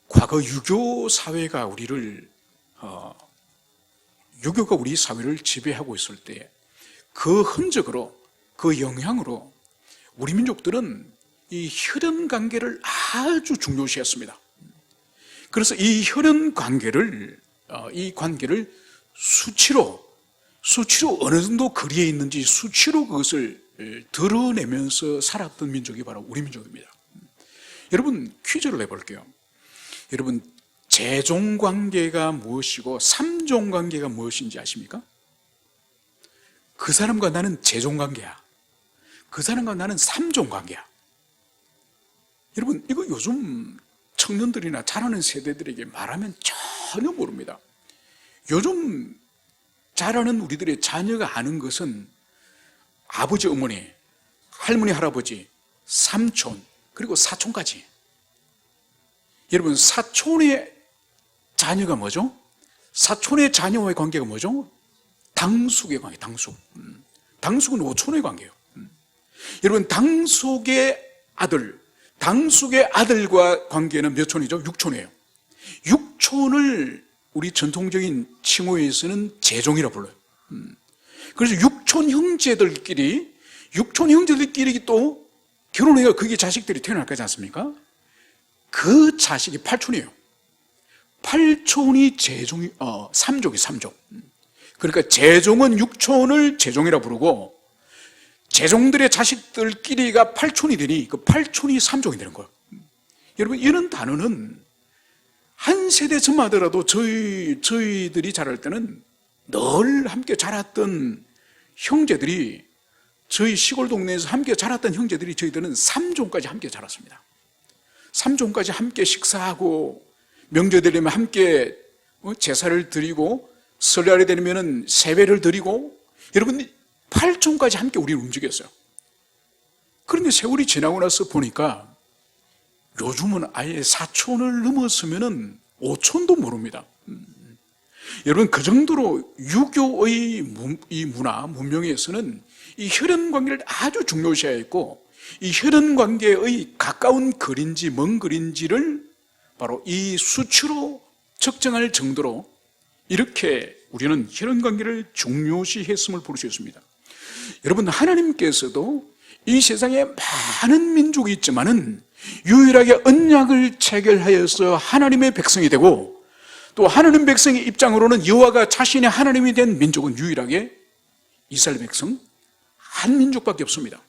과거 유교 사회가 유교가 우리 사회를 지배하고 있을 때 그 흔적으로, 그 영향으로 우리 민족들은 이 혈연 관계를 아주 중요시했습니다. 그래서 이 혈연 관계를, 이 관계를 수치로 어느 정도 거리에 있는지 수치로 그것을 드러내면서 살았던 민족이 바로 우리 민족입니다. 여러분, 퀴즈를 내볼게요. 여러분, 재종관계가 무엇이고 삼종관계가 무엇인지 아십니까? 그 사람과 나는 재종관계야. 그 사람과 나는 삼종관계야. 여러분, 이거 요즘 청년들이나 자라는 세대들에게 말하면 전혀 모릅니다. 요즘 자라는 우리들의 자녀가 아는 것은 아버지, 어머니, 할머니, 할아버지, 삼촌, 그리고 사촌까지. 여러분, 사촌의 자녀가 뭐죠? 사촌의 자녀와의 관계가 뭐죠? 당숙의 관계, 당숙. 당숙은 오촌의 관계예요. 여러분, 당숙의 아들과 관계는 몇 촌이죠? 6촌이에요. 6촌을 우리 전통적인 칭호에서는 재종이라 불러요. 그래서 6촌 형제들끼리 또 결혼해서 거기에 자식들이 태어날 거지 않습니까? 그 자식이 8촌이에요. 8촌이 재종이, 3족이 3족. 그러니까 재종은 6촌을 재종이라 부르고 재종들의 자식들끼리가 8촌이 되니 그 8촌이 3족이 되는 거예요. 여러분, 이런 단어는 한 세대 전마더라도 저희들이 자랄 때는 늘 함께 자랐던 형제들이, 저희 시골 동네에서 함께 자랐던 형제들이 저희들은 3종까지 함께 자랐습니다. 3종까지 함께 식사하고 명절이 되면 함께 제사를 드리고 설날이 되면 세배를 드리고, 여러분 8종까지 함께 우리는 움직였어요. 그런데 세월이 지나고 나서 보니까 요즘은 아예 4촌을 넘었으면 5촌도 모릅니다. 여러분, 그 정도로 유교의 이 문화, 문명에서는 이 혈연관계를 아주 중요시했고, 이 혈연관계의 가까운 거리인지 먼 거리인지를 바로 이 수치로 측정할 정도로 이렇게 우리는 혈연관계를 중요시했음을 볼 수 있습니다. 여러분, 하나님께서도 이 세상에 많은 민족이 있지만은 유일하게 언약을 체결하여서 하나님의 백성이 되고, 또 하나님 백성의 입장으로는 여호와가 자신의 하나님이 된 민족은 유일하게 이스라엘 백성 한 민족밖에 없습니다.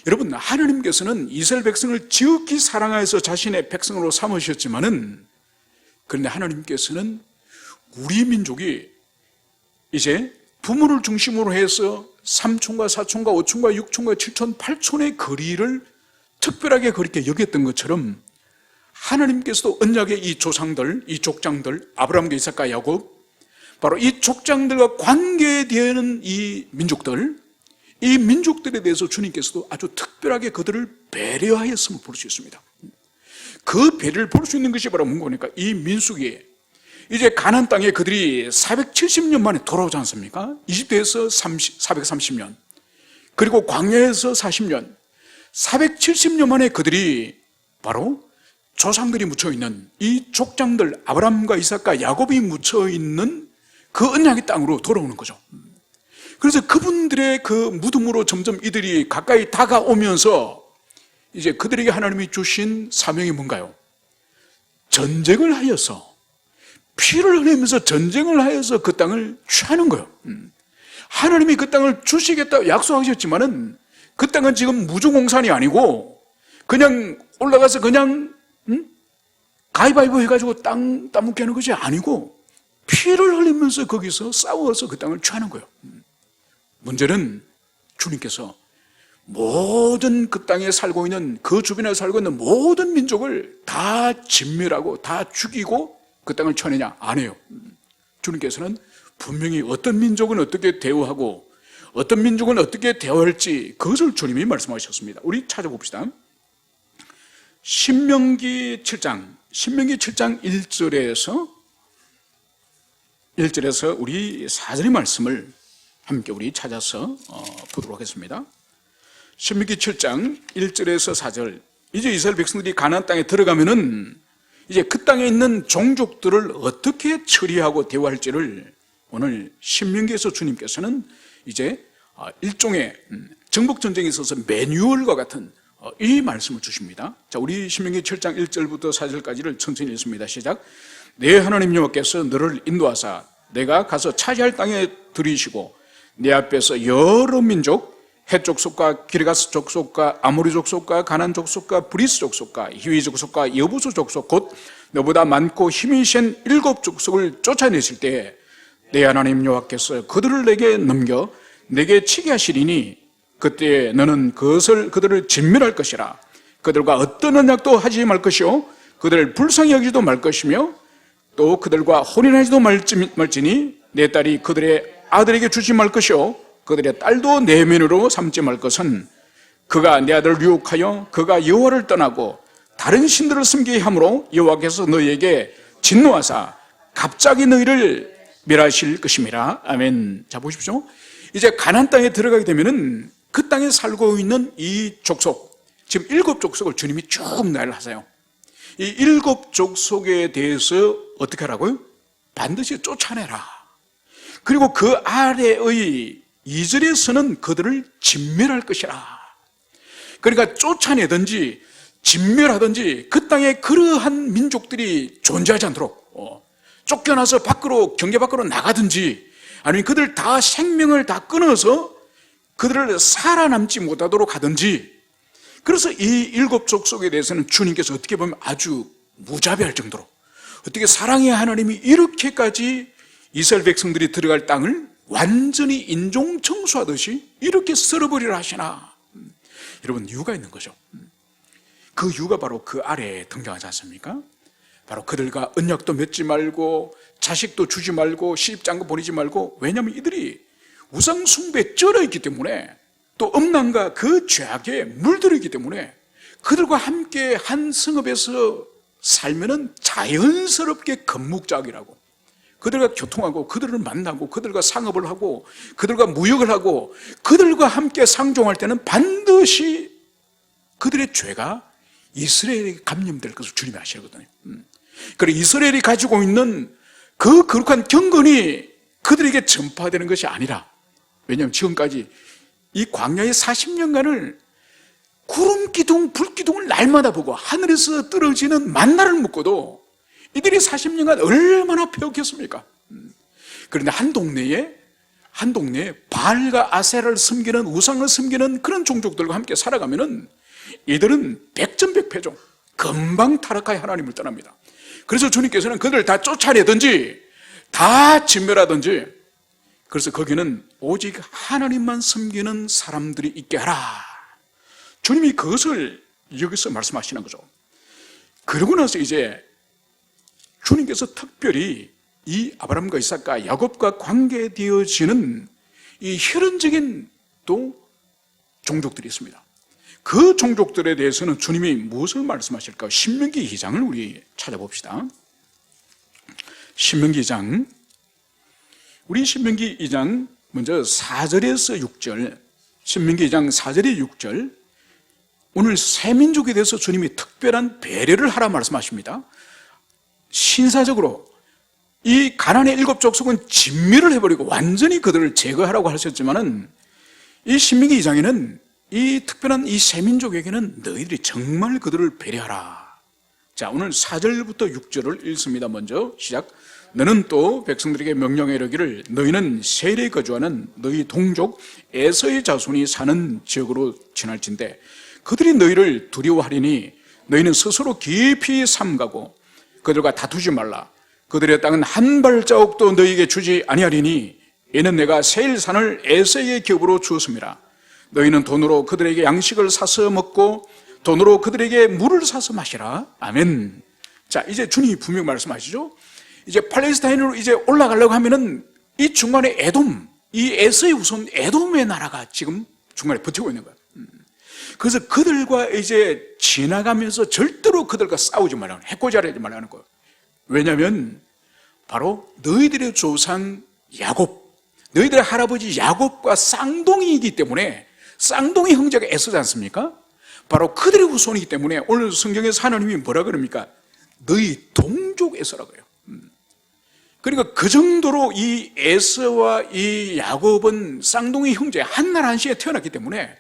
여러분, 하나님께서는 이스라엘 백성을 지극히 사랑하여서 자신의 백성으로 삼으셨지만은, 그런데 하나님께서는 우리 민족이 이제 부모를 중심으로 해서 3촌과 4촌과 5촌과 6촌과 7촌, 8촌의 거리를 특별하게 그렇게 여겼던 것처럼 하나님께서도 언약의 이 조상들, 이 족장들, 아브라함과 이삭과 야곱, 바로 이 족장들과 관계되는 이 민족들에 대해서 주님께서도 아주 특별하게 그들을 배려하였음을 볼 수 있습니다. 그 배려를 볼 수 있는 것이 바로 뭔가, 이 민수기에 이제 가나안 땅에 그들이 470년 만에 돌아오지 않습니까? 이집트에서 430년, 그리고 광야에서 40년, 470년 만에 그들이 바로 조상들이 묻혀있는 이 족장들, 아브라함과 이삭과 야곱이 묻혀있는 그 언약의 땅으로 돌아오는 거죠. 그래서 그분들의 그 무덤으로 점점 이들이 가까이 다가오면서 이제 그들에게 하나님이 주신 사명이 뭔가요? 전쟁을 하여서, 피를 흘리면서 전쟁을 하여서 그 땅을 취하는 거예요. 하나님이 그 땅을 주시겠다고 약속하셨지만은 그 땅은 지금 무주공산이 아니고 그냥 올라가서 그냥 가위바위보 해가지고 땅 따먹게 하는 것이 아니고 피를 흘리면서 거기서 싸워서 그 땅을 취하는 거예요. 문제는 주님께서 모든 그 땅에 살고 있는, 그 주변에 살고 있는 모든 민족을 다 진멸하고 다 죽이고 그 땅을 취하느냐? 안 해요. 주님께서는 분명히 어떤 민족은 어떻게 대우하고 어떤 민족은 어떻게 대우할지 그것을 주님이 말씀하셨습니다. 우리 찾아봅시다. 신명기 7장 1절에서 우리 4절의 말씀을 함께 우리 찾아서 보도록 하겠습니다. 신명기 7장 1절에서 4절. 이제 이스라엘 백성들이 가나안 땅에 들어가면은 이제 그 땅에 있는 종족들을 어떻게 처리하고 대우할지를 오늘 신명기에서 주님께서는 이제 일종의 정복전쟁에 있어서 매뉴얼과 같은 이 말씀을 주십니다. 자, 우리 신명기 7장 1절부터 4절까지를 천천히 읽습니다. 시작. 내 하나님 여호와께서 너를 인도하사 내가 가서 차지할 땅에 들이시고 내 앞에서 여러 민족 헷 족속과 기르가스 족속과 아모리 족속과 가난 족속과 브리스 족속과 히위 족속과 여부수 족속 곧 너보다 많고 힘이 센 7 족속을 쫓아내실 때 내 하나님 여호와께서 그들을 내게 넘겨 내게 치게 하시리니 그때 너는 그들을 진멸할 것이라. 그들과 어떤 언약도 하지 말 것이요 그들을 불쌍히 여기지도 말 것이며 또 그들과 혼인하지도 말지니 내 딸이 그들의 아들에게 주지 말 것이요 그들의 딸도 내면으로 삼지 말 것은 그가 내 아들을 유혹하여 그가 여호와를 떠나고 다른 신들을 섬기게 함으로 여호와께서 너희에게 진노하사 갑자기 너희를 멸하실 것임이라. 아멘. 자, 보십시오. 이제 가나안 땅에 들어가게 되면은 그 땅에 살고 있는 이 족속, 지금 7 족속을 주님이 쭉 나열을 하세요. 이 7 족속에 대해서 어떻게 하라고요? 반드시 쫓아내라. 그리고 그 아래의 2절에서는 그들을 진멸할 것이라. 그러니까 쫓아내든지 진멸하든지 그 땅에 그러한 민족들이 존재하지 않도록 쫓겨나서 밖으로 경계 밖으로 나가든지 아니면 그들 다 생명을 다 끊어서 그들을 살아남지 못하도록 하든지. 그래서 이 7 족속에 대해서는 주님께서 어떻게 보면 아주 무자비할 정도로 어떻게 사랑의 하나님이 이렇게까지 이스라엘 백성들이 들어갈 땅을 완전히 인종 청소하듯이 이렇게 썰어버리라 하시나. 여러분, 이유가 있는 거죠. 그 이유가 바로 그 아래에 등장하지 않습니까? 바로 그들과 언약도 맺지 말고 자식도 주지 말고 시집장가 보내지 말고. 왜냐하면 이들이 우상 숭배에 쩔어 있기 때문에 또 음란과 그 죄악에 물들어 있기 때문에 그들과 함께 한 성읍에서 살면은 자연스럽게 건묵자이라고 그들과 교통하고 그들을 만나고 그들과 상업을 하고 그들과 무역을 하고 그들과 함께 상종할 때는 반드시 그들의 죄가 이스라엘에게 감염될 것을 주님이 아시거든요. 그리고 이스라엘이 가지고 있는 그 거룩한 경건이 그들에게 전파되는 것이 아니라, 왜냐하면 지금까지 이 광야의 40년간을 구름 기둥, 불 기둥을 날마다 보고 하늘에서 떨어지는 만나를 묻고도 이들이 40년간 얼마나 배웠겠습니까? 그런데 한 동네에 바알과 아세라를 섬기는, 우상을 섬기는 그런 종족들과 함께 살아가면은 이들은 백전백패죠. 금방 타락하여 하나님을 떠납니다. 그래서 주님께서는 그들을 다 쫓아내든지 다 진멸하든지, 그래서 거기는 오직 하나님만 섬기는 사람들이 있게 하라. 주님이 그것을 여기서 말씀하시는 거죠. 그러고 나서 이제 주님께서 특별히 이 아브라함과 이삭과 야곱과 관계되어지는 이 혈연적인 또 종족들이 있습니다. 그 종족들에 대해서는 주님이 무엇을 말씀하실까? 신명기 2장을 우리 찾아봅시다. 신명기 2장, 우리 신명기 2장 먼저 4절에서 6절, 신명기 2장 4절에 6절, 오늘 새 민족에 대해서 주님이 특별한 배려를 하라 말씀하십니다. 신사적으로 이 가나안의 7 족속은 진멸을 해버리고 완전히 그들을 제거하라고 하셨지만은 이 신명기 2장에는 이 특별한 이 새 민족에게는 너희들이 정말 그들을 배려하라. 자, 오늘 4절부터 6절을 읽습니다. 먼저 시작. 너는 또 백성들에게 명령해 이르기를 너희는 세일에 거주하는 너희 동족 에서의 자손이 사는 지역으로 지날진대 그들이 너희를 두려워하리니 너희는 스스로 깊이 삼가고 그들과 다투지 말라. 그들의 땅은 한 발자국도 너희에게 주지 아니하리니 이는 내가 세일산을 에서의 기업으로 주었습니다. 너희는 돈으로 그들에게 양식을 사서 먹고 돈으로 그들에게 물을 사서 마시라. 아멘. 자, 이제 주님이 분명히 말씀하시죠. 이제 팔레스타인으로 이제 올라가려고 하면은 이 중간에 에돔, 이 에서의 후손 에돔의 나라가 지금 중간에 버티고 있는 거예요. 그래서 그들과 이제 지나가면서 절대로 그들과 싸우지 말라는, 해코지하지 말라는 거예요. 왜냐하면 바로 너희들의 조상 야곱, 너희들의 할아버지 야곱과 쌍둥이이기 때문에, 쌍둥이 형제가 에서지 않습니까? 바로 그들의 후손이기 때문에 오늘 성경에서 하나님이 뭐라 그럽니까? 너희 동족 에서라고요. 그러니까 그 정도로 이 에서와 이 야곱은 쌍둥이 형제 한 날 한시에 태어났기 때문에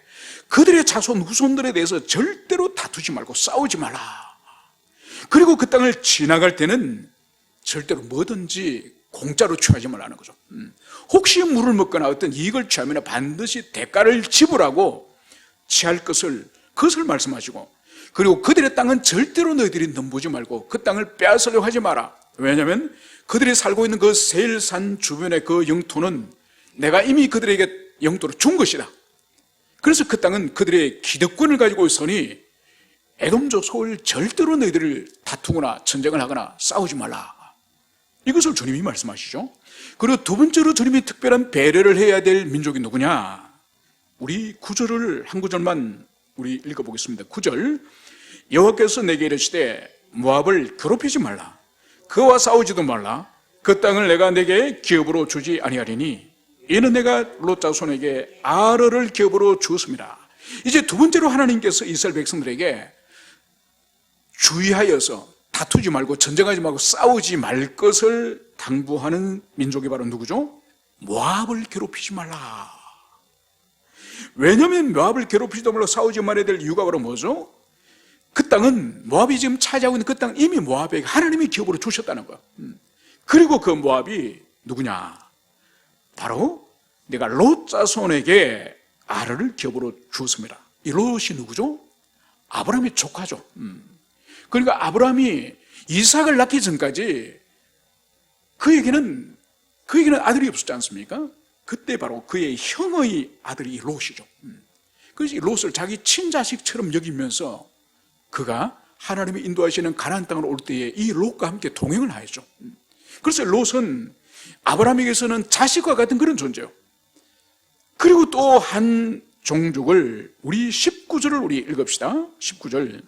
그들의 자손 후손들에 대해서 절대로 다투지 말고 싸우지 말라. 그리고 그 땅을 지나갈 때는 절대로 뭐든지 공짜로 취하지 말라는 거죠. 혹시 물을 먹거나 어떤 이익을 취하면 반드시 대가를 지불하고 취할 그것을 말씀하시고, 그리고 그들의 땅은 절대로 너희들이 넘보지 말고 그 땅을 빼앗으려고 하지 마라. 왜냐하면 그들이 살고 있는 그 세일산 주변의 그 영토는 내가 이미 그들에게 영토로 준 것이다. 그래서 그 땅은 그들의 기득권을 가지고 있으니 에돔족 소를 절대로 너희들을 다투거나 전쟁을 하거나 싸우지 말라. 이것을 주님이 말씀하시죠. 그리고 두 번째로 주님이 특별한 배려를 해야 될 민족이 누구냐? 우리 9절을 한 구절만 우리 읽어보겠습니다. 9절, 여호와께서 내게 이르시되 모압을 괴롭히지 말라. 그와 싸우지도 말라. 그 땅을 내가 내게 기업으로 주지 아니하리니 이는 내가 롯 자손에게 아르를 기업으로 주었습니다. 이제 두 번째로 하나님께서 이스라엘 백성들에게 주의하여서 다투지 말고 전쟁하지 말고 싸우지 말 것을 당부하는 민족이 바로 누구죠? 모압을 괴롭히지 말라. 왜냐하면 모압을 괴롭히지도 말고 싸우지 말아야 될 이유가 바로 뭐죠? 그 땅은 모압이 지금 차지하고 있는 그 땅 이미 모압에게 하나님이 기업으로 주셨다는 거야. 그리고 그 모압이 누구냐? 바로 내가 롯 자손에게 아르를 기업으로 주었습니다. 이 롯이 누구죠? 아브라함의 조카죠. 그러니까 아브라함이 이삭을 낳기 전까지 그에게는 아들이 없었지 않습니까? 그때 바로 그의 형의 아들이 롯이죠. 그래서 이 롯을 자기 친자식처럼 여기면서 그가 하나님이 인도하시는 가나안 땅으로 올 때에 이 롯과 함께 동행을 하였죠. 그래서 롯은 아브라함에게서는 자식과 같은 그런 존재예요. 그리고 또 한 종족을 우리 19절을 우리 읽읍시다. 19절.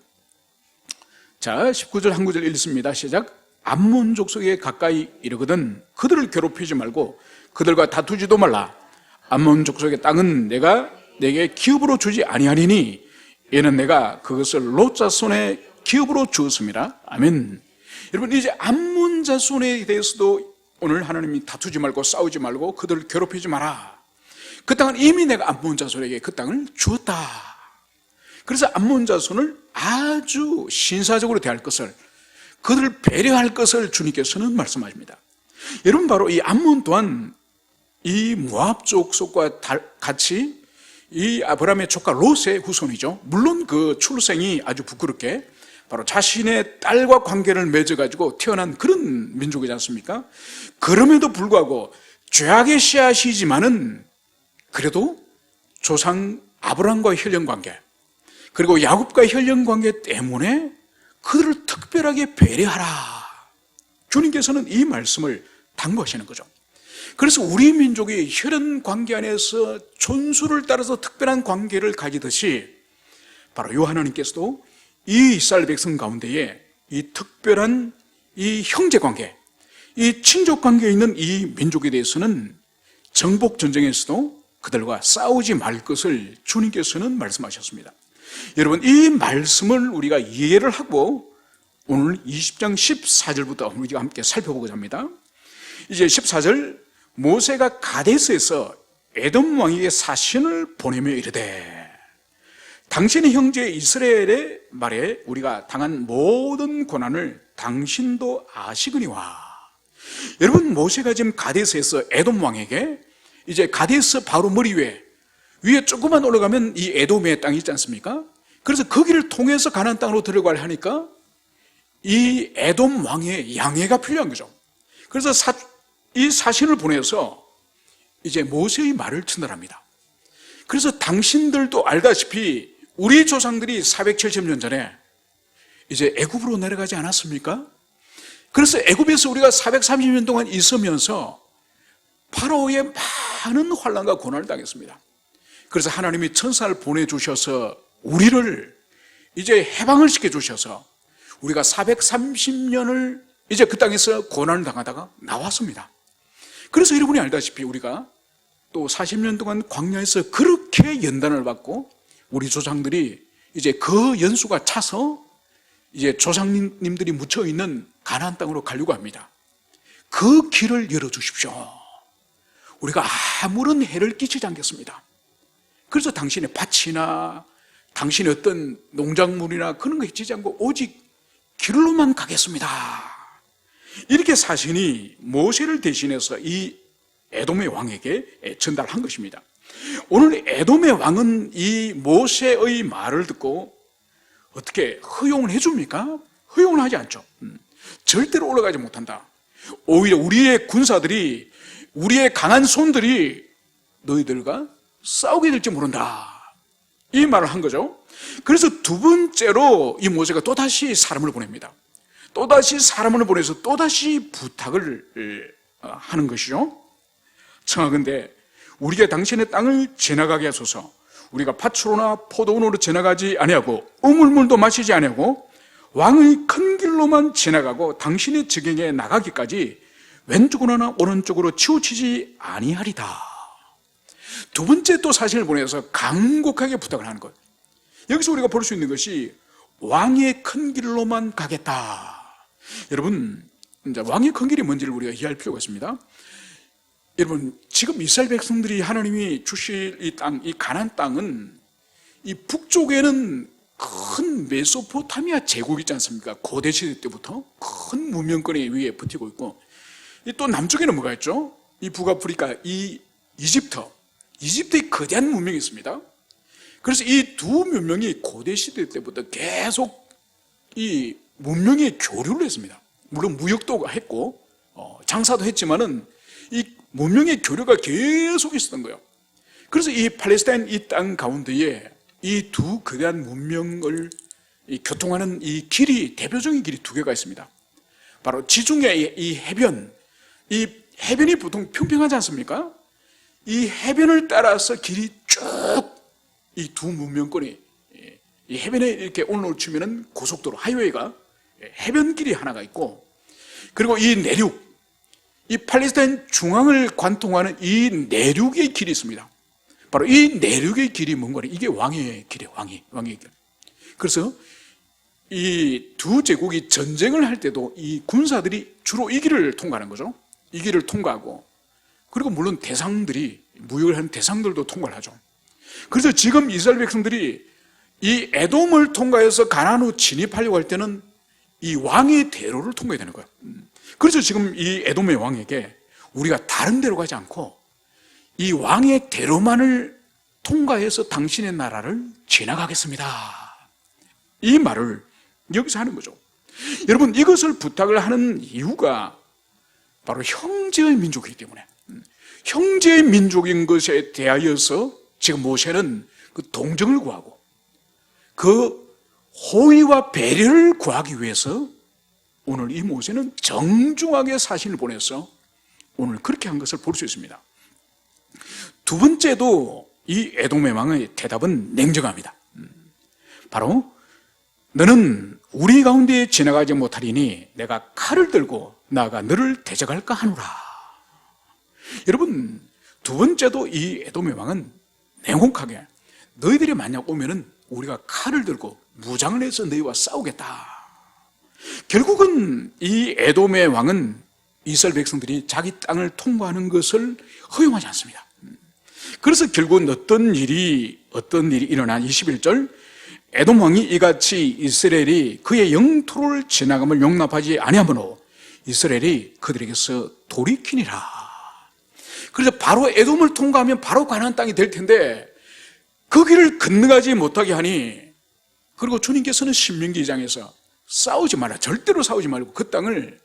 자, 19절 한 구절 읽습니다. 시작. 암몬 족속에 가까이 이르거든 그들을 괴롭히지 말고 그들과 다투지도 말라. 암몬 족속의 땅은 내가 내게 기업으로 주지 아니하리니 이는 내가 그것을 롯 자손의 기업으로 주었습니다. 아멘. 여러분, 이제 암몬 자손에 대해서도 오늘 하나님이 다투지 말고 싸우지 말고 그들을 괴롭히지 마라. 그 땅은 이미 내가 암몬 자손에게 그 땅을 주었다. 그래서 암몬 자손을 아주 신사적으로 대할 것을, 그들을 배려할 것을 주님께서는 말씀하십니다. 여러분, 바로 이 암몬 또한 이 모압 족속과 같이 이 아브라함의 조카 롯의 후손이죠. 물론 그 출생이 아주 부끄럽게 바로 자신의 딸과 관계를 맺어가지고 태어난 그런 민족이지 않습니까? 그럼에도 불구하고 죄악의 씨앗이지만은 그래도 조상 아브라함과의 혈연관계, 그리고 야곱과의 혈연관계 때문에 그들을 특별하게 배려하라. 주님께서는 이 말씀을 당부하시는 거죠. 그래서 우리 민족이 혈연관계 안에서 촌수를 따라서 특별한 관계를 가지듯이 바로 요 하나님께서도 이 이스라엘 백성 가운데에 이 특별한 이 형제관계, 이 친족관계에 있는 이 민족에 대해서는 정복전쟁에서도 그들과 싸우지 말 것을 주님께서는 말씀하셨습니다. 여러분, 이 말씀을 우리가 이해를 하고 오늘 20장 14절부터 우리가 함께 살펴보고자 합니다. 이제 14절, 모세가 가데스에서 에돔 왕에게 사신을 보내며 이르되 당신의 형제 이스라엘의 말에 우리가 당한 모든 고난을 당신도 아시거니와. 여러분, 모세가 지금 가데스에서 에돔 왕에게, 이제 가데스 바로 머리 위에 조금만 올라가면 이 에돔의 땅이 있지 않습니까? 그래서 거기를 통해서 가나안 땅으로 들어가려 하니까 이 에돔 왕의 양해가 필요한 거죠. 그래서 이 사신을 보내서 이제 모세의 말을 전달합니다. 그래서 당신들도 알다시피 우리 조상들이 470년 전에 이제 애굽으로 내려가지 않았습니까? 그래서 애굽에서 우리가 430년 동안 있으면서 파라오의 많은 환난과 고난을 당했습니다. 그래서 하나님이 천사를 보내주셔서 우리를 이제 해방을 시켜주셔서 우리가 430년을 이제 그 땅에서 고난을 당하다가 나왔습니다. 그래서 여러분이 알다시피 우리가 또 40년 동안 광야에서 그렇게 연단을 받고 우리 조상들이 이제 그 연수가 차서 이제 조상님들이 묻혀 있는 가나안 땅으로 가려고 합니다. 그 길을 열어주십시오. 우리가 아무런 해를 끼치지 않겠습니다. 그래서 당신의 밭이나 당신의 어떤 농작물이나 그런 거 해치지 않고 오직 길로만 가겠습니다. 이렇게 사신이 모세를 대신해서 이 에돔의 왕에게 전달한 것입니다. 오늘 에돔의 왕은 이 모세의 말을 듣고 어떻게 허용을 해줍니까? 허용을 하지 않죠. 절대로 올라가지 못한다. 오히려 우리의 군사들이, 우리의 강한 손들이 너희들과 싸우게 될지 모른다, 이 말을 한 거죠. 그래서 두 번째로 이 모세가 또다시 사람을 보냅니다. 또다시 사람을 보내서 또다시 부탁을 하는 것이죠. 청하건대 우리가 당신의 땅을 지나가게 하소서. 우리가 밭으로나 포도원으로 지나가지 아니하고 우물물도 마시지 아니하고 왕의 큰 길로만 지나가고 당신의 지경에 나가기까지 왼쪽으로나 오른쪽으로 치우치지 아니하리다. 두 번째 또 사신을 보내서 간곡하게 부탁을 하는 것. 여기서 우리가 볼 수 있는 것이 왕의 큰 길로만 가겠다. 여러분, 이제 왕의 큰 길이 뭔지를 우리가 이해할 필요가 있습니다. 여러분, 지금 이스라엘 백성들이 하나님이 주실 이 땅, 이 가나안 땅은 이 북쪽에는 큰 메소포타미아 제국이 있지 않습니까? 고대 시대 때부터 큰 문명권에 위에 버티고 있고, 또 남쪽에는 뭐가 있죠? 이 북아프리카, 이 이집트의 거대한 문명이 있습니다. 그래서 이 두 문명이 고대 시대 때부터 계속 이 문명의 교류를 했습니다. 물론 무역도 했고 장사도 했지만은 이 문명의 교류가 계속 있었던 거예요. 그래서 이 팔레스타인 이 땅 가운데에 이 두 거대한 문명을 교통하는 이 길이, 대표적인 길이 두 개가 있습니다. 바로 지중해 이 해변, 이 해변이 보통 평평하지 않습니까? 이 해변을 따라서 길이 쭉 이 두 문명권이, 이 해변에 이렇게 오늘 치면은 고속도로, 하이웨이가 해변길이 하나가 있고, 그리고 이 내륙, 이 팔레스타인 중앙을 관통하는 이 내륙의 길이 있습니다. 바로 이 내륙의 길이 뭔가, 이게 왕의 길이에요. 왕의 길. 그래서 이 두 제국이 전쟁을 할 때도 이 군사들이 주로 이 길을 통과하는 거죠. 이 길을 통과하고, 그리고 물론 대상들이, 무역을 하는 대상들도 통과를 하죠. 그래서 지금 이스라엘 백성들이 이 에돔을 통과해서 가나안으로 진입하려고 할 때는 이 왕의 대로를 통과해야 되는 거예요. 그래서 지금 이 에돔의 왕에게 우리가 다른 데로 가지 않고 이 왕의 대로만을 통과해서 당신의 나라를 지나가겠습니다, 이 말을 여기서 하는 거죠. 여러분, 이것을 부탁을 하는 이유가 바로 형제의 민족이기 때문에, 형제의 민족인 것에 대하여서 지금 모세는 그 동정을 구하고 그 호의와 배려를 구하기 위해서 오늘 이 모세는 정중하게 사신을 보내서 오늘 그렇게 한 것을 볼 수 있습니다. 두 번째도 이 에돔의 왕의 대답은 냉정합니다. 바로 너는 우리 가운데 지나가지 못하리니 내가 칼을 들고 나아가 너를 대적할까 하노라. 여러분, 두 번째도 이 에돔의 왕은 냉혹하게 너희들이 만약 오면은 우리가 칼을 들고 무장을 해서 너희와 싸우겠다. 결국은 이 에돔의 왕은 이스라엘 백성들이 자기 땅을 통과하는 것을 허용하지 않습니다. 그래서 결국은 어떤 일이 일어난 21절, 에돔 왕이 이같이 이스라엘이 그의 영토를 지나감을 용납하지 아니하므로 이스라엘이 그들에게서 돌이키니라. 그래서 바로 에돔을 통과하면 바로 가나안 땅이 될 텐데 그 길을 건너가지 못하게 하니, 그리고 주님께서는 신명기 2장에서 싸우지 마라, 절대로 싸우지 말고 그 땅을,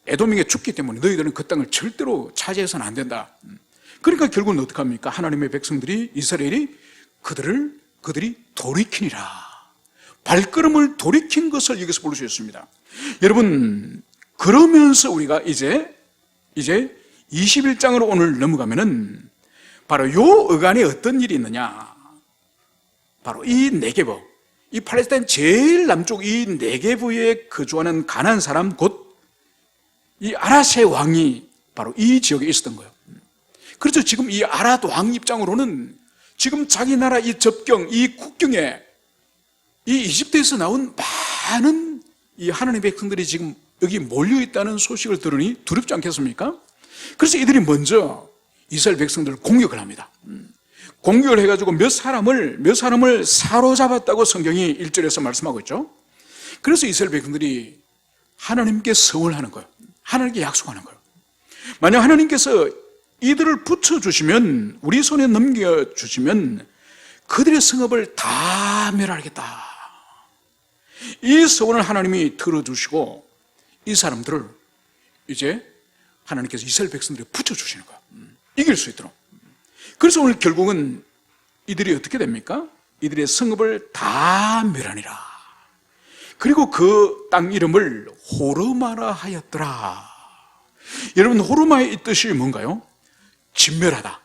에돔에게 죽기 때문에 너희들은 그 땅을 절대로 차지해서는 안 된다. 그러니까 결국은 어떻게 합니까? 하나님의 백성들이, 이스라엘이 그들이 돌이키니라, 발걸음을 돌이킨 것을 여기서 볼 수 있습니다. 여러분, 그러면서 우리가 이제 21장으로 오늘 넘어가면은 바로 요 어간에 어떤 일이 있느냐, 바로 이 네게브, 이 팔레스타인 제일 남쪽 이 네게브에 거주하는 가나안 사람, 곧 이 아랏의 왕이 바로 이 지역에 있었던 거예요. 그래서 지금 이 아랏 왕 입장으로는 지금 자기 나라 이 접경, 이 국경에 이 이집트에서 나온 많은 이 하나님의 백성들이 지금 여기 몰려있다는 소식을 들으니 두렵지 않겠습니까? 그래서 이들이 먼저 이스라엘 백성들을 공격을 합니다. 공격을 해가지고 몇 사람을 사로잡았다고 성경이 1절에서 말씀하고 있죠. 그래서 이스라엘 백성들이 하나님께 서원하는 거예요. 하나님께 약속하는 거예요. 만약 하나님께서 이들을 붙여주시면, 우리 손에 넘겨주시면 그들의 성읍을 다 멸하겠다. 이 서원을 하나님이 들어주시고 이 사람들을 이제 하나님께서 이스라엘 백성들에 붙여주시는 거예요. 이길 수 있도록. 그래서 오늘 결국은 이들이 어떻게 됩니까? 이들의 성읍을 다 멸하니라. 그리고 그 땅 이름을 호르마라 하였더라. 여러분, 호르마의 이 뜻이 뭔가요? 진멸하다.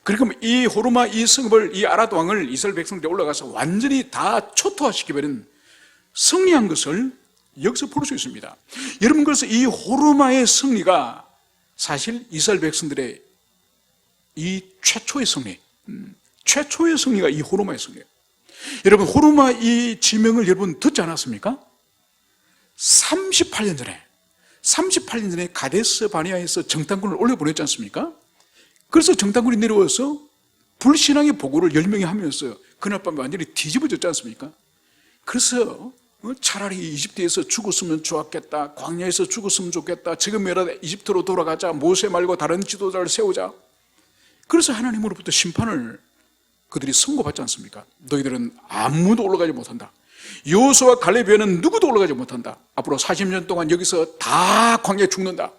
그러니까 이 호르마, 이 성읍을, 이 아랏 왕을 이스라엘 백성들이 올라가서 완전히 다 초토화시켜버린, 승리한 것을 여기서 볼 수 있습니다. 여러분, 그래서 이 호르마의 승리가 사실 이스라엘 백성들의 이 최초의 승리, 최초의 승리가 이 호르마의 승리예요. 여러분, 호르마 이 지명을 여러분 듣지 않았습니까? 38년 전에 가데스 바네아에서 정탐꾼을 올려보냈지 않습니까? 그래서 정탐꾼이 내려와서 불신앙의 보고를 10명이 하면서 그날 밤에 완전히 뒤집어졌지 않습니까? 그래서 차라리 이집트에서 죽었으면 좋았겠다, 광야에서 죽었으면 좋겠다, 지금이라도 이집트로 돌아가자, 모세 말고 다른 지도자를 세우자. 그래서 하나님으로부터 심판을 그들이 선고받지 않습니까? 너희들은 아무도 올라가지 못한다. 여호수아와 갈렙 외에는 누구도 올라가지 못한다. 앞으로 40년 동안 여기서 다 광야에 죽는다.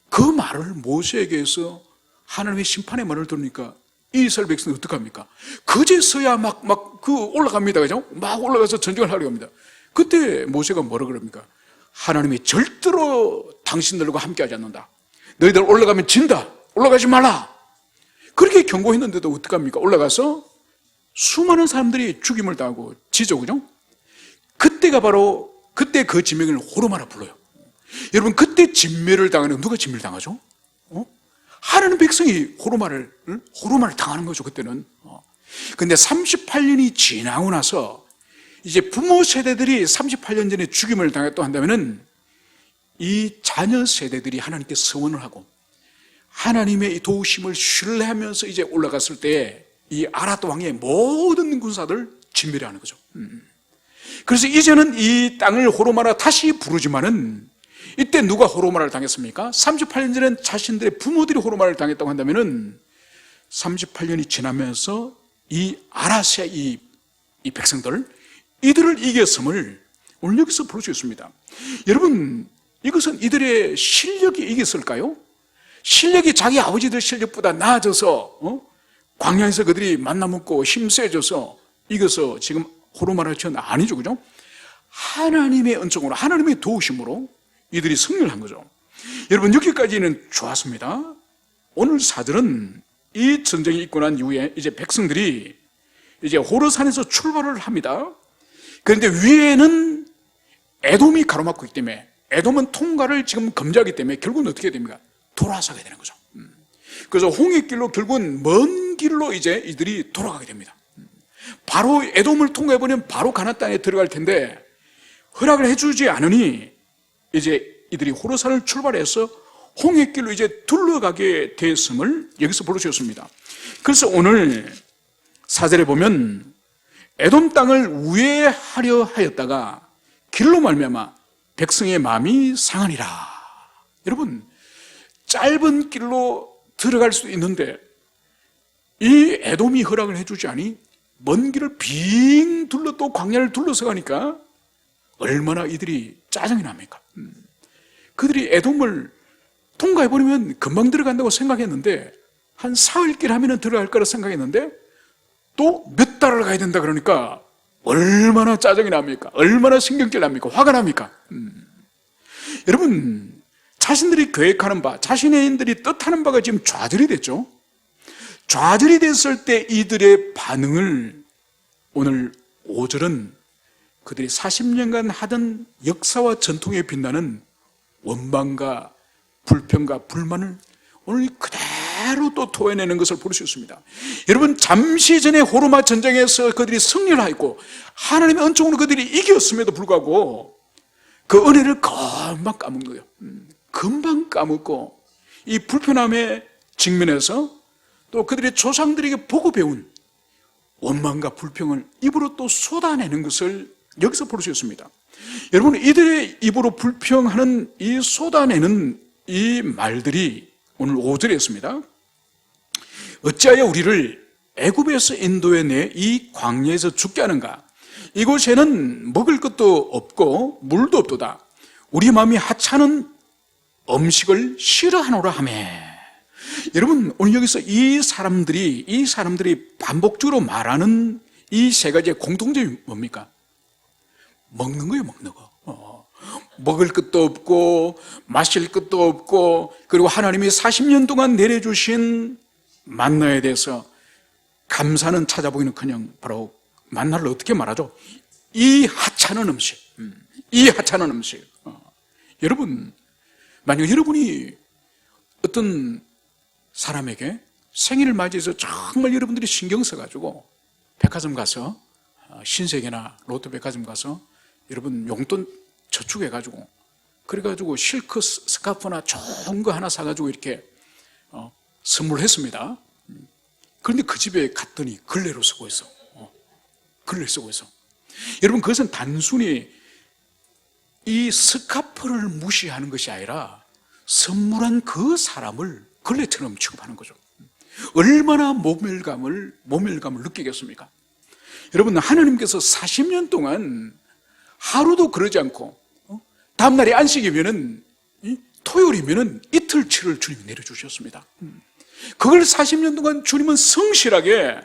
그 말을 모세에게 해서 하나님의 심판의 말을 들으니까 이스라엘 백성이 어떡합니까? 그제서야 막 올라갑니다. 그죠? 막 올라가서 전쟁을 하려고 합니다. 그때 모세가 뭐라 그럽니까? 하나님이 절대로 당신들과 함께 하지 않는다. 너희들 올라가면 진다. 올라가지 말라. 그렇게 경고했는데도 어떡합니까? 올라가서 수많은 사람들이 죽임을 당하고 지죠. 그죠? 그때 그 지명을 호르마라 불러요. 여러분, 그때 진멸을 당하는, 누가 진멸을 당하죠? 하나님 백성이 호르마를 당하는 거죠, 그때는. 근데 38년이 지나고 나서 이제 부모 세대들이 38년 전에 죽임을 당했다고 한다면은 이 자녀 세대들이 하나님께 서원을 하고 하나님의 이 도우심을 신뢰하면서 이제 올라갔을 때 이 아랏 왕의 모든 군사들 진멸하는 거죠. 그래서 이제는 이 땅을 호르마라 다시 부르지만은 이때 누가 호르마를 당했습니까? 38년 전엔 자신들의 부모들이 호르마를 당했다고 한다면은 38년이 지나면서 이 아라시아 이 백성들, 이들을 이겼음을 오늘 여기서 볼 수 있습니다. 여러분, 이것은 이들의 실력이 이겼을까요? 실력이 자기 아버지들 실력보다 나아져서 광야에서 그들이 만나먹고 힘세져서 이겨서 지금 호르마를 친 아니죠, 그죠? 하나님의 은총으로, 하나님의 도우심으로 이들이 승리를 한 거죠. 여러분, 여기까지는 좋았습니다. 오늘 사절은 이 전쟁이 있고 난 이후에 이제 백성들이 이제 호르산에서 출발을 합니다. 그런데 위에는 에돔이 가로막고 있기 때문에, 에돔은 통과를 지금 금지하기 때문에 결국은 어떻게 됩니까? 돌아서게 되는 거죠. 그래서 홍해길로 결국은 먼 길로 이제 이들이 돌아가게 됩니다. 바로 에돔을 통과해버리면 바로 가나안 땅에 들어갈 텐데 허락을 해주지 않으니 이제 이들이 호르산을 출발해서 홍해길로 이제 둘러가게 됐음을 여기서 볼 수 있습니다. 그래서 오늘 4절에 보면 에돔 땅을 우회하려 하였다가 길로 말미암아 백성의 마음이 상하니라. 여러분, 짧은 길로 들어갈 수도 있는데 이 에돔이 허락을 해주지 않니 먼 길을 빙 둘러 또 광야를 둘러서 가니까 얼마나 이들이 짜증이 납니까? 그들이 에돔을 통과해버리면 금방 들어간다고 생각했는데 한 사흘길 하면 들어갈 거라 생각했는데 또 몇 달을 가야 된다 그러니까 얼마나 짜증이 납니까? 얼마나 신경질 납니까? 화가 납니까? 여러분, 자신들이 계획하는 바, 자신들이 뜻하는 바가 지금 좌절이 됐죠. 좌절이 됐을 때 이들의 반응을 오늘 5절은 그들이 40년간 하던 역사와 전통에 빛나는 원망과 불평과 불만을 오늘 그대로 그대로 또 토해내는 것을 볼 수 있습니다. 여러분, 잠시 전에 호르마 전쟁에서 그들이 승리를 하였고 하나님의 은총으로 그들이 이겼음에도 불구하고 그 은혜를 금방 까먹은 거예요. 금방 까먹고 이 불편함에 직면해서 또 그들의 조상들에게 보고 배운 원망과 불평을 입으로 또 쏟아내는 것을 여기서 볼 수 있습니다. 여러분, 이들의 입으로 불평하는 이 쏟아내는 이 말들이 오늘 5절에 있습니다. 어찌하여 우리를 애굽에서 인도해내 이 광야에서 죽게 하는가? 이곳에는 먹을 것도 없고 물도 없도다. 우리 마음이 하찮은 음식을 싫어하노라 하며. 여러분, 오늘 여기서 이 사람들이 반복적으로 말하는 이 세 가지의 공통점이 뭡니까? 먹는 거예요, 먹는 거. 먹을 것도 없고 마실 것도 없고, 그리고 하나님이 40년 동안 내려주신 만나에 대해서 감사는 찾아보기는커녕 바로 만나를 어떻게 말하죠? 이 하찮은 음식, 이 하찮은 음식. 여러분, 만약 여러분이 어떤 사람에게 생일을 맞이해서 정말 여러분들이 신경 써가지고 백화점 가서, 신세계나 롯데백화점 가서 여러분 용돈 저축해가지고, 그래가지고 실크 스카프나 좋은 거 하나 사가지고 이렇게 선물했습니다. 그런데 그 집에 갔더니 걸레로 쓰고 있어. 걸레 쓰고 있어. 여러분, 그것은 단순히 이 스카프를 무시하는 것이 아니라 선물한 그 사람을 걸레처럼 취급하는 거죠. 얼마나 모멸감을 느끼겠습니까? 여러분, 하나님께서 40년 동안 하루도 그러지 않고, 다음날이 안식이면은, 토요일이면은 이틀치를 주님이 내려주셨습니다. 그걸 40년 동안 주님은 성실하게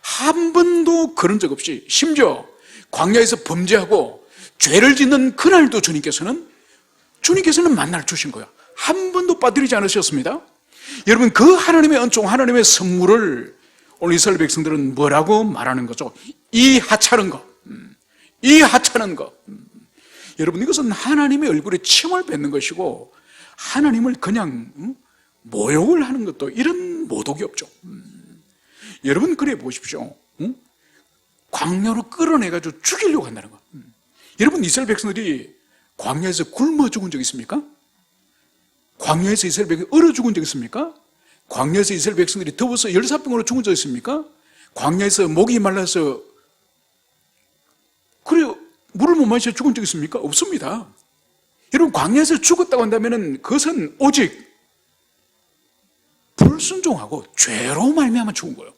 한 번도 그런 적 없이, 심지어 광야에서 범죄하고 죄를 짓는 그날도 주님께서는 만나를 주신 거예요. 한 번도 빠뜨리지 않으셨습니다. 여러분, 그 하나님의 은총, 하나님의 선물을 오늘 이스라엘 백성들은 뭐라고 말하는 거죠? 이 하찮은 것, 이 하찮은 것. 여러분, 이것은 하나님의 얼굴에 침을 뱉는 것이고 하나님을 그냥 모욕을 하는 것도, 이런 모독이 없죠. 여러분, 그래 보십시오. 광야로 끌어내가지고 죽이려고 한다는 것. 여러분, 이스라엘 백성들이 광야에서 굶어 죽은 적 있습니까? 광야에서 이스라엘 백성들이 얼어 죽은 적 있습니까? 광야에서 이스라엘 백성들이 더워서 열사병으로 죽은 적 있습니까? 광야에서 목이 말라서 그래 물을 못 마셔 죽은 적 있습니까? 없습니다. 여러분, 광야에서 죽었다고 한다면 그것은 오직 불순종하고 죄로 말미암아 죽은 거예요.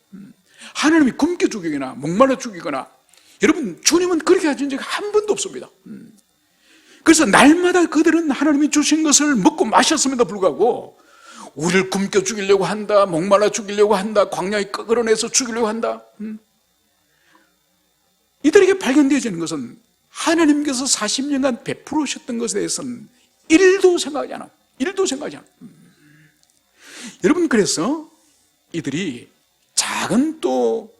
하나님이 굶겨 죽이거나 목말라 죽이거나, 여러분, 주님은 그렇게 하신 적이 한 번도 없습니다. 그래서 날마다 그들은 하나님이 주신 것을 먹고 마셨음에도 불구하고 우리를 굶겨 죽이려고 한다, 목말라 죽이려고 한다, 광야에 끌어내서 죽이려고 한다. 이들에게 발견되어지는 것은 하나님께서 40년간 베풀으셨던 것에 대해서는 1도 생각하지 않아. 1도 생각하지 않아. 여러분, 그래서 이들이 작은 또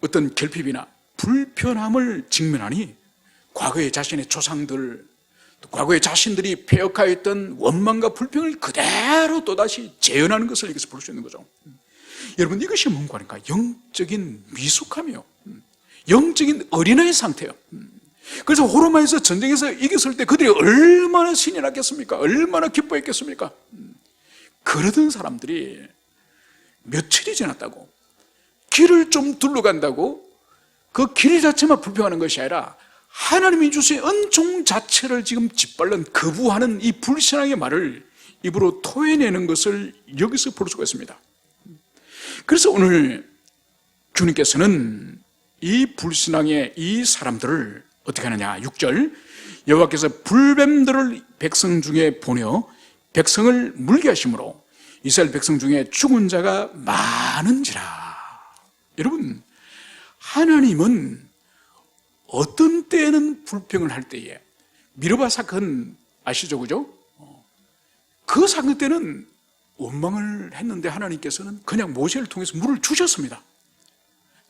어떤 결핍이나 불편함을 직면하니 과거의 자신의 조상들, 또 과거의 자신들이 폐역하였던 원망과 불평을 그대로 또다시 재현하는 것을 여기서 볼 수 있는 거죠. 여러분, 이것이 뭔가 하니까 영적인 미숙함이요, 영적인 어린아이 상태예요. 그래서 호르마에서 전쟁에서 이겼을 때 그들이 얼마나 신이 났겠습니까? 얼마나 기뻐했겠습니까? 그러던 사람들이 며칠이 지났다고, 길을 좀 둘러간다고 그 길 자체만 불평하는 것이 아니라 하나님이 주신 은총 자체를 지금 짓밟는, 거부하는 이 불신앙의 말을 입으로 토해내는 것을 여기서 볼 수가 있습니다. 그래서 오늘 주님께서는 이 불신앙의 이 사람들을 어떻게 하느냐. 6절, 여호와께서 불뱀들을 백성 중에 보내어 백성을 물게 하심으로 이스라엘 백성 중에 죽은 자가 많은지라. 여러분, 하나님은 어떤 때에는 불평을 할 때에, 미르바 사건 아시죠? 그죠? 그 사건 때는 원망을 했는데 하나님께서는 그냥 모세를 통해서 물을 주셨습니다.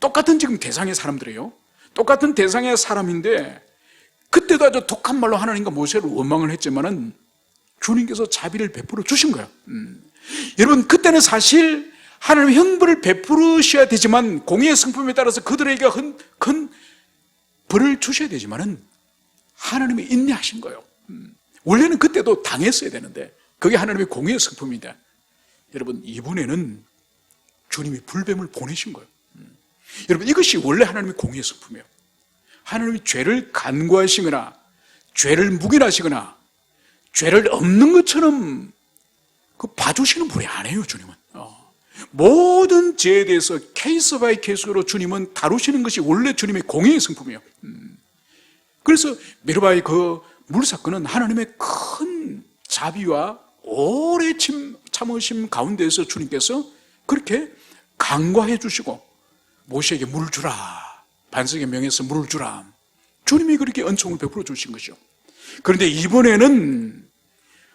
똑같은 지금 대상의 사람들이에요. 똑같은 대상의 사람인데 그때도 아주 독한 말로 하나님과 모세를 원망을 했지만은 주님께서 자비를 베풀어 주신 거예요. 여러분, 그때는 사실 하나님의 형벌을 베푸셔야 되지만, 공의의 성품에 따라서 그들에게 큰 벌을 주셔야 되지만은 하나님이 인내하신 거예요. 원래는 그때도 당했어야 되는데 그게 하나님의 공의의 성품입니다. 여러분, 이번에는 주님이 불뱀을 보내신 거예요. 여러분, 이것이 원래 하나님의 공의의 성품이에요. 하나님이 죄를 간과하시거나 죄를 묵인하시거나 죄를 없는 것처럼 봐주시는 분이 아니에요. 주님은 모든 죄에 대해서 케이스 바이 케이스로 주님은 다루시는 것이 원래 주님의 공의의 성품이에요. 그래서 메르바의 그 물사건은 하나님의 큰 자비와 오래 참으심 가운데에서 주님께서 그렇게 간과해 주시고, 모세에게 물을 주라, 반석의 명에서 물을 주라, 주님이 그렇게 은총을 베풀어 주신 것이죠. 그런데 이번에는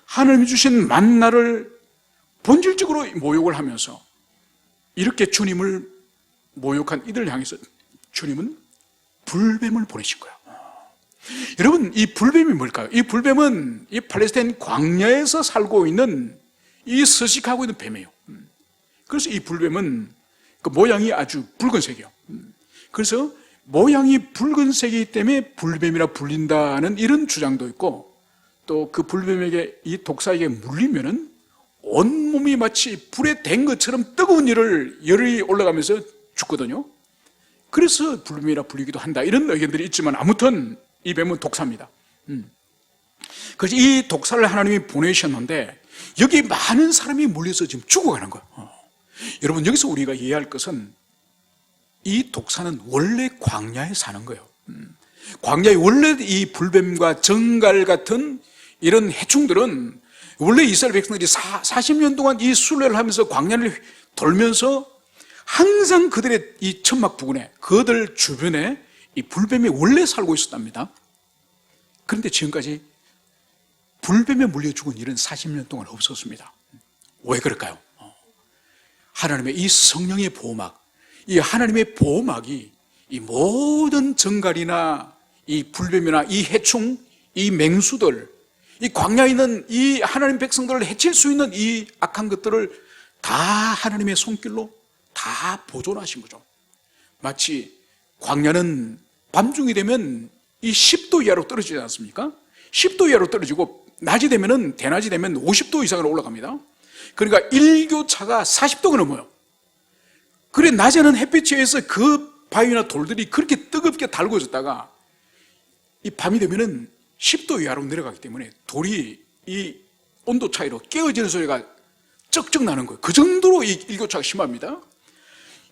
하나님이 주신 만나를 본질적으로 모욕을 하면서 이렇게 주님을 모욕한 이들을 향해서 주님은 불뱀을 보내신 거예요. 여러분, 이 불뱀이 뭘까요? 이 불뱀은 이 팔레스타인 광야에서 살고 있는 이 서식하고 있는 뱀이에요. 그래서 이 불뱀은 그 모양이 아주 붉은색이에요. 그래서 모양이 붉은색이기 때문에 불뱀이라 불린다는 이런 주장도 있고, 또 그 불뱀에게, 이 독사에게 물리면은 온몸이 마치 불에 댄 것처럼 뜨거운 열이 올라가면서 죽거든요. 그래서 불뱀이라 불리기도 한다, 이런 의견들이 있지만 아무튼 이 뱀은 독사입니다. 그래서 이 독사를 하나님이 보내셨는데 여기 많은 사람이 몰려서 지금 죽어가는 거예요. 여러분, 여기서 우리가 이해할 것은 이 독사는 원래 광야에 사는 거예요. 광야에 원래 이 불뱀과 정갈 같은 이런 해충들은 원래 이스라엘 백성들이 40년 동안 이 순례를 하면서 광야를 돌면서 항상 그들의 이 천막 부근에, 그들 주변에 이 불뱀이 원래 살고 있었답니다. 그런데 지금까지 불뱀에 물려 죽은 일은 40년 동안 없었습니다. 왜 그럴까요? 하나님의 이 성령의 보호막, 이 하나님의 보호막이 이 모든 정갈이나 이 불뱀이나 이 해충, 이 맹수들, 이 광야에 있는 이 하나님 백성들을 해칠 수 있는 이 악한 것들을 다 하나님의 손길로 다 보존하신 거죠. 마치 광야는 밤중이 되면 이 10도 이하로 떨어지지 않습니까? 10도 이하로 떨어지고 낮이 되면은, 대낮이 되면 50도 이상으로 올라갑니다. 그러니까 일교차가 40도가 넘어요. 그래, 낮에는 햇빛에 의해서 그 바위나 돌들이 그렇게 뜨겁게 달궈졌다가 이 밤이 되면은 10도 이하로 내려가기 때문에 돌이 이 온도 차이로 깨어지는 소리가 쩍쩍 나는 거예요. 그 정도로 이 일교차가 심합니다.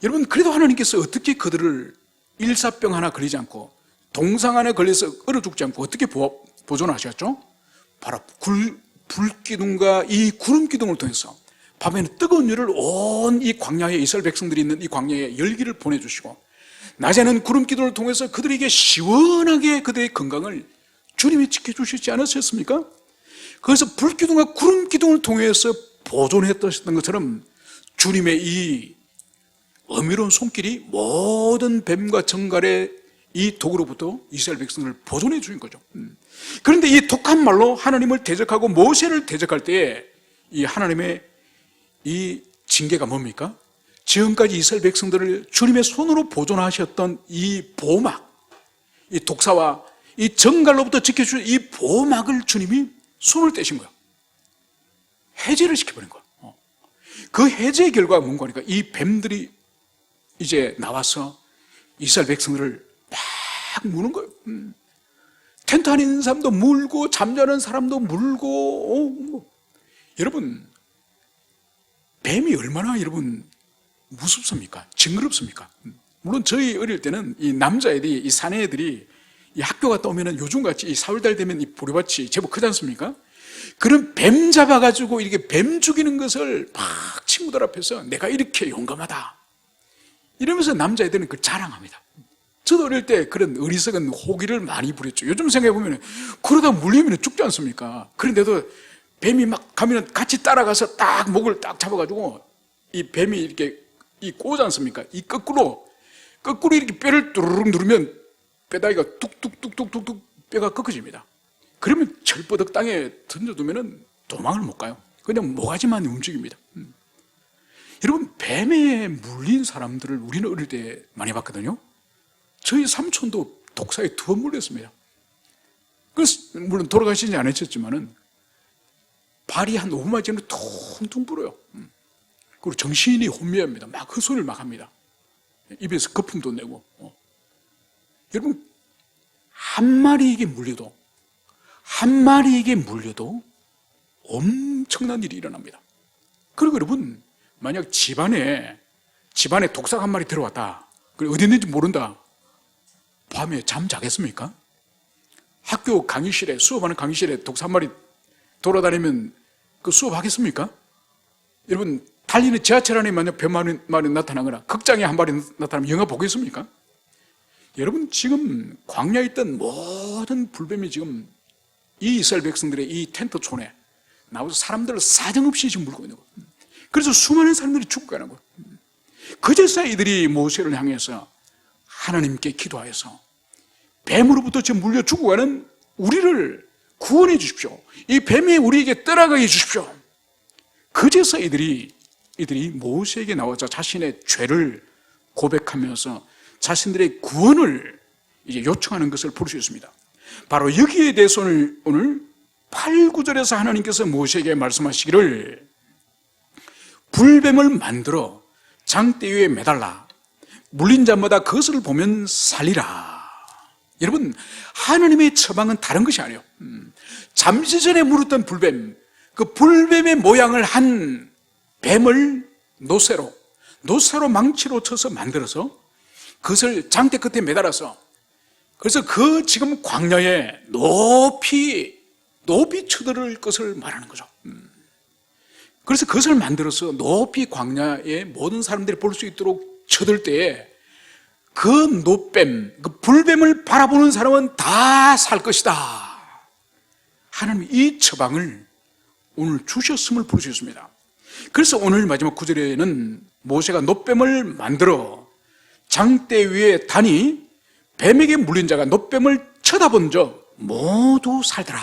여러분, 그래도 하나님께서 어떻게 그들을 일사병 하나 걸리지 않고 동상 하나 걸려서 얼어 죽지 않고 어떻게 보존하셨죠? 바로 불기둥과 이 구름기둥을 통해서 밤에는 뜨거운 열을 온 이 광야에, 이스라엘 백성들이 있는 이 광야에 열기를 보내주시고, 낮에는 구름기둥을 통해서 그들에게 시원하게 그들의 건강을 주님이 지켜주시지 않으셨습니까? 그래서 불기둥과 구름기둥을 통해서 보존했던 것처럼 주님의 이 엄밀한 손길이 모든 뱀과 정갈의 이 독으로부터 이스라엘 백성을 보존해 주신 거죠. 그런데 이 독한 말로 하나님을 대적하고 모세를 대적할 때에 이 하나님의 이 징계가 뭡니까? 지금까지 이스라엘 백성들을 주님의 손으로 보존하셨던 이 보호막, 이 독사와 이 정갈로부터 지켜주신 이 보호막을 주님이 손을 떼신 거예요. 해제를 시켜버린 거예요. 그 해제의 결과가 뭔가 하니까 이 뱀들이 이제 나와서 이스라엘 백성들을 막 무는 거예요. 텐트 안에 있는 사람도 물고 잠자는 사람도 물고. 여러분, 뱀이 얼마나 여러분 무섭습니까? 징그럽습니까? 물론 저희 어릴 때는 이 남자애들이, 이 사내애들이 이 학교 갔다 오면은 요즘같이 이 4월달 되면 이 보리밭이 제법 크지 않습니까? 그런 뱀 잡아가지고 이렇게 뱀 죽이는 것을 막 친구들 앞에서 내가 이렇게 용감하다 이러면서 남자애들은 그걸 자랑합니다. 저도 어릴 때 그런 어리석은 호기를 많이 부렸죠. 요즘 생각해보면 그러다 물리면 죽지 않습니까? 그런데도 뱀이 막 가면 같이 따라가서 딱 목을 딱 잡아가지고 이 뱀이 이렇게 이 꼬지 않습니까? 이 거꾸로 이렇게 뼈를 뚜루룩 누르면 뼈다귀가 뚝뚝뚝뚝뚝 뼈가 꺾어집니다. 그러면 철버덕 땅에 던져두면 도망을 못 가요. 그냥 모가지만 움직입니다. 여러분, 뱀에 물린 사람들을 우리는 어릴 때 많이 봤거든요. 저희 삼촌도 독사에 2번 물렸습니다. 그래서 물론 돌아가시지 않으셨지만은 발이 한 5분만 지나면 퉁퉁 불어요. 그리고 정신이 혼미합니다. 막 헛소리를 막 합니다. 입에서 거품도 내고. 여러분, 한 마리에게 물려도 엄청난 일이 일어납니다. 그리고 여러분, 만약 집안에 독사가 한 마리 들어왔다. 그리고 어디 있는지 모른다. 밤에 잠 자겠습니까? 학교 강의실에, 수업하는 강의실에 독사 한 마리 돌아다니면 그 수업하겠습니까? 여러분, 달리는 지하철 안에 만약 뱀 한 마리 나타나거나 극장에 한 마리 나타나면 영화 보겠습니까? 여러분, 지금 광야에 있던 모든 불뱀이 지금 이 이스라엘 백성들의 이 텐트촌에 나와서 사람들을 사정없이 지금 물고 있는 거예요. 그래서 수많은 사람들이 죽어가는 거예요. 그제서 이들이 모세를 향해서 하나님께 기도하여서 뱀으로부터 지금 물려 죽어가는 우리를 구원해 주십시오. 이 뱀이 우리에게 떠나가게 해 주십시오. 그제서 이들이 모세에게 나와서 자신의 죄를 고백하면서 자신들의 구원을 이제 요청하는 것을 볼 수 있습니다. 바로 여기에 대해서 오늘 8, 9절에서 하나님께서 모세에게 말씀하시기를 불뱀을 만들어 장대 위에 매달라 물린 자마다 그것을 보면 살리라. 여러분, 하나님의 처방은 다른 것이 아니에요. 잠시 전에 물었던 불뱀, 그 불뱀의 모양을 한 뱀을 노새로 망치로 쳐서 만들어서 그것을 장대 끝에 매달아서, 그래서 그 지금 광야에 높이 쳐들을 것을 말하는 거죠. 그래서 그것을 만들어서 높이 광야에 모든 사람들이 볼 수 있도록 쳐들 때에 그 노뱀, 그 불뱀을 바라보는 사람은 다 살 것이다. 하나님이 이 처방을 오늘 주셨음을 볼 수 있습니다. 그래서 오늘 마지막 9절에는 모세가 노뱀을 만들어 장대 위에 다니 뱀에게 물린 자가 노뱀을 쳐다본 적 모두 살더라.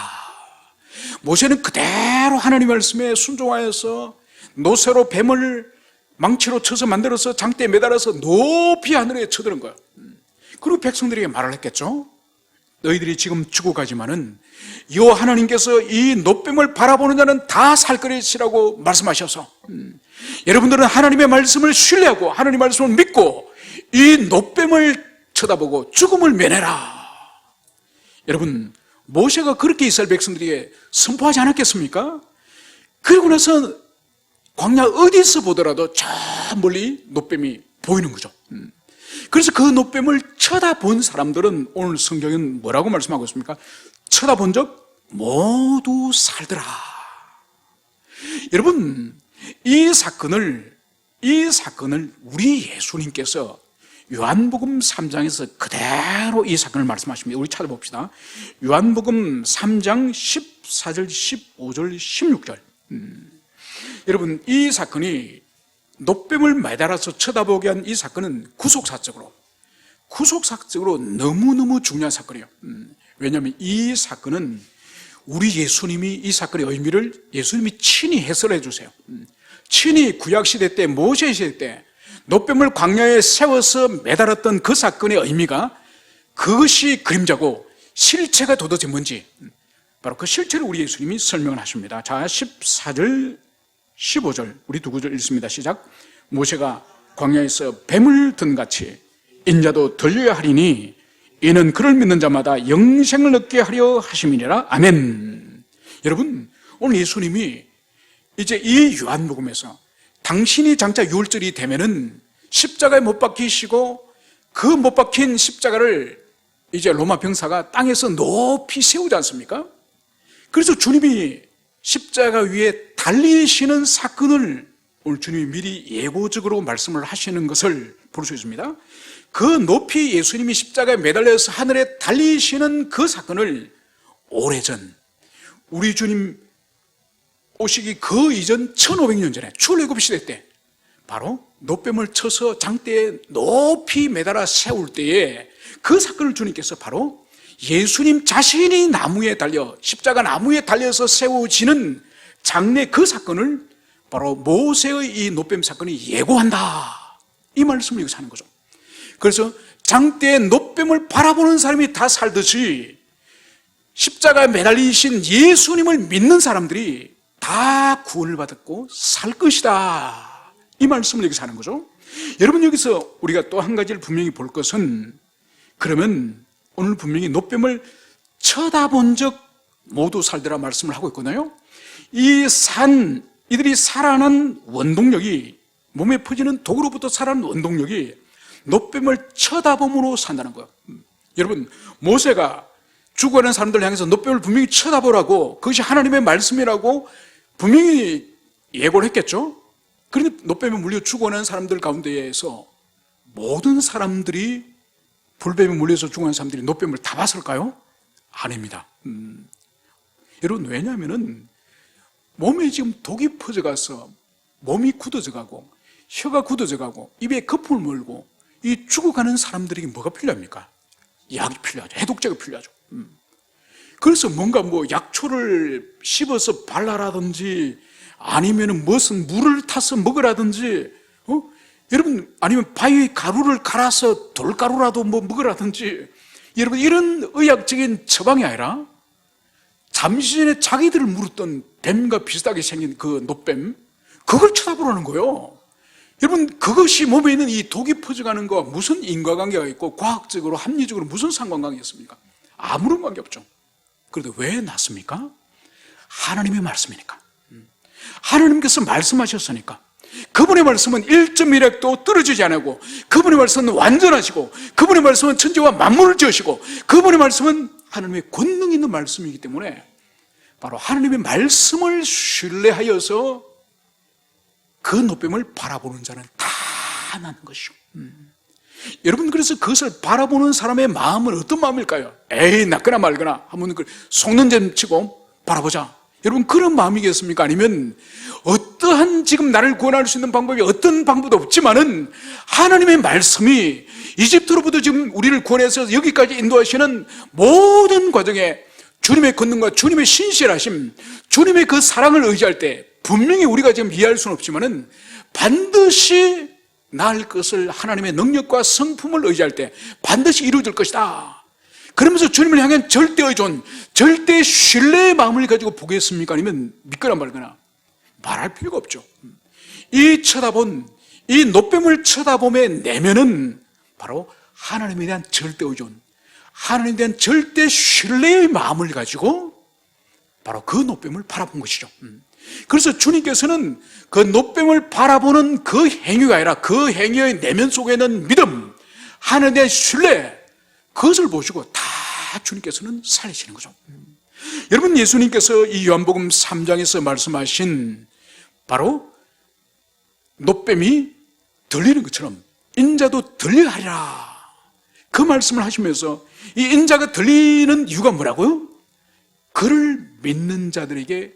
모세는 그대로 하나님 말씀에 순종하여서 노새로 뱀을 망치로 쳐서 만들어서 장대에 매달아서 높이 하늘에 쳐드는 거예요. 그리고 백성들에게 말을 했겠죠. 너희들이 지금 죽어가지만은 여호와 하나님께서 이 노뱀을 바라보는 자는 다 살 것이라고 말씀하셔서 여러분들은 하나님의 말씀을 신뢰하고 하나님의 말씀을 믿고 이 노뱀을 쳐다보고 죽음을 면해라. 여러분, 모세가 그렇게 이스라엘 백성들에게 선포하지 않았겠습니까? 그리고 나서 광야 어디서 보더라도 저 멀리 노뱀이 보이는 거죠. 그래서 그 노뱀을 쳐다본 사람들은 오늘 성경은 뭐라고 말씀하고 있습니까? 쳐다본 적 모두 살더라. 여러분, 이 사건을 우리 예수님께서 요한복음 3장에서 그대로 이 사건을 말씀하십니다. 우리 찾아봅시다. 요한복음 3장 14절, 15절, 16절. 여러분, 이 사건이 노뱀을 매달아서 쳐다보게 한 이 사건은 구속사적으로 너무너무 중요한 사건이에요. 왜냐하면 이 사건은 우리 예수님이 이 사건의 의미를 예수님이 친히 해설해 주세요. 친히 구약시대 때, 모세시대 때 노뱀을 광야에 세워서 매달았던 그 사건의 의미가, 그것이 그림자고 실체가 도대체 뭔지, 바로 그 실체를 우리 예수님이 설명을 하십니다. 자, 14절 15절 우리 두 구절 읽습니다. 시작. 모세가 광야에서 뱀을 든 같이 인자도 들려야 하리니 이는 그를 믿는 자마다 영생을 얻게 하려 하심이니라. 아멘. 여러분, 오늘 예수님이 이제 이 요한복음에서 당신이 장차 유월절이 되면은 십자가에 못 박히시고 그 못 박힌 십자가를 이제 로마 병사가 땅에서 높이 세우지 않습니까? 그래서 주님이 십자가 위에 달리시는 사건을 오늘 주님이 미리 예고적으로 말씀을 하시는 것을 볼 수 있습니다. 그 높이 예수님이 십자가에 매달려서 하늘에 달리시는 그 사건을 오래전 우리 주님 오시기 그 이전 1500년 전에 출애굽 시대 때 바로 노뱀을 쳐서 장대에 높이 매달아 세울 때에 그 사건을 주님께서 바로 예수님 자신이 나무에 달려 십자가 나무에 달려서 세워지는 장래 그 사건을 바로 모세의 이 노뱀 사건이 예고한다, 이 말씀을 여기서 하는 거죠. 그래서 장대에 노뱀을 바라보는 사람이 다 살듯이 십자가에 매달리신 예수님을 믿는 사람들이 다 구원을 받았고 살 것이다, 이 말씀을 여기서 하는 거죠. 여러분, 여기서 우리가 또 한 가지를 분명히 볼 것은, 그러면 오늘 분명히 노뱀을 쳐다본 적 모두 살더라 말씀을 하고 있거든요. 이들이 살아난 원동력이, 몸에 퍼지는 독으로부터 살아난 원동력이 노뱀을 쳐다봄으로 산다는 거예요. 여러분, 모세가 죽어가는 사람들을 향해서 노뱀을 분명히 쳐다보라고, 그것이 하나님의 말씀이라고 분명히 예고를 했겠죠. 그런데 노뱀에 물려 죽어가는 사람들 가운데에서 모든 사람들이, 불뱀에 물려서 죽어가는 사람들이 노뱀을 다 봤을까요? 아닙니다. 여러분, 왜냐하면 몸에 지금 독이 퍼져가서 몸이 굳어져가고 혀가 굳어져가고 입에 거품을 물고 이 죽어가는 사람들에게 뭐가 필요합니까? 약이 필요하죠. 해독제가 필요하죠. 그래서 뭔가 약초를 씹어서 발라라든지, 아니면 무슨 물을 타서 먹으라든지, 여러분, 아니면 바위 가루를 갈아서 돌가루라도 먹으라든지, 여러분, 이런 의학적인 처방이 아니라 잠시 전에 자기들을 물었던 뱀과 비슷하게 생긴 그 노뱀, 그걸 쳐다보라는 거예요. 여러분, 그것이 몸에 있는 이 독이 퍼져가는 거와 무슨 인과관계가 있고 과학적으로 합리적으로 무슨 상관관계가 있습니까? 아무런 관계 없죠. 그런데 왜 났습니까? 하나님의 말씀이니까. 하나님께서 말씀하셨으니까. 그분의 말씀은 1.1핵도 떨어지지 않고, 그분의 말씀은 완전하시고, 그분의 말씀은 천지와 만물을 지으시고, 그분의 말씀은 하나님의 권능 있는 말씀이기 때문에 바로 하나님의 말씀을 신뢰하여서 그 노뱀을 바라보는 자는 다 나는 것이죠. 여러분, 그래서 그것을 바라보는 사람의 마음은 어떤 마음일까요? 에이, 낫거나 말거나 한번 속는 셈 치고 바라보자, 여러분, 그런 마음이겠습니까? 아니면 어떠한 지금 나를 구원할 수 있는 방법이 어떤 방법도 없지만은 하나님의 말씀이 이집트로부터 지금 우리를 구원해서 여기까지 인도하시는 모든 과정에 주님의 권능과 주님의 신실하심, 주님의 그 사랑을 의지할 때 분명히 우리가 지금 이해할 수는 없지만은 반드시 나을 것을, 하나님의 능력과 성품을 의지할 때 반드시 이루어질 것이다. 그러면서 주님을 향한 절대 의존, 절대 신뢰의 마음을 가지고 보겠습니까? 아니면 믿거나 말거나? 말할 필요가 없죠. 이 노뱀을 쳐다봄의 내면은 바로 하나님에 대한 절대 의존, 하나님에 대한 절대 신뢰의 마음을 가지고 바로 그 노뱀을 바라본 것이죠. 그래서 주님께서는 그 노뱀을 바라보는 그 행위가 아니라 그 행위의 내면 속에는 믿음, 하나님에 대한 신뢰, 그것을 보시고 다 주님께서는 살리시는 거죠. 여러분, 예수님께서 이 요한복음 3장에서 말씀하신 바로 노뱀이 들리는 것처럼 인자도 들려하리라, 그 말씀을 하시면서 이 인자가 들리는 이유가 뭐라고요? 그를 믿는 자들에게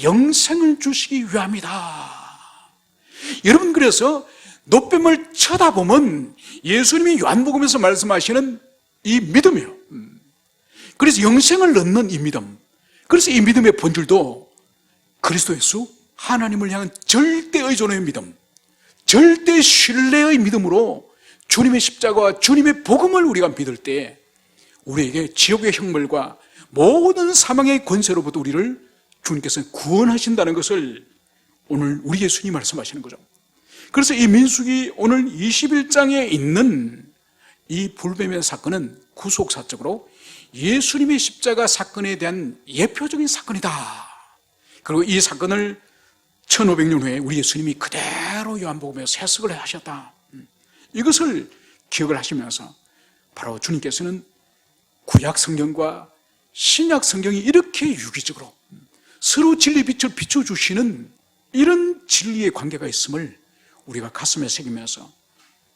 영생을 주시기 위함이다. 여러분, 그래서 노뱀을 쳐다보면 예수님이 요한복음에서 말씀하시는 이 믿음이에요. 그래서 영생을 얻는 이 믿음, 그래서 이 믿음의 본질도 그리스도 예수, 하나님을 향한 절대 의존의 믿음, 절대 신뢰의 믿음으로 주님의 십자가와 주님의 복음을 우리가 믿을 때 우리에게 지옥의 형벌과 모든 사망의 권세로부터 우리를 주님께서 구원하신다는 것을 오늘 우리 예수님이 말씀하시는 거죠. 그래서 이 민수기 오늘 21장에 있는 이 불뱀의 사건은 구속사적으로 예수님의 십자가 사건에 대한 예표적인 사건이다. 그리고 이 사건을 1500년 후에 우리 예수님이 그대로 요한복음에서 해석을 하셨다. 이것을 기억을 하시면서 바로 주님께서는 구약 성경과 신약 성경이 이렇게 유기적으로 서로 진리 빛을 비춰주시는 이런 진리의 관계가 있음을 우리가 가슴에 새기면서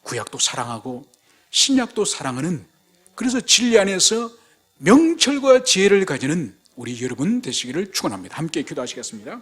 구약도 사랑하고 신약도 사랑하는, 그래서 진리 안에서 명철과 지혜를 가지는 우리 여러분 되시기를 축원합니다. 함께 기도하시겠습니다.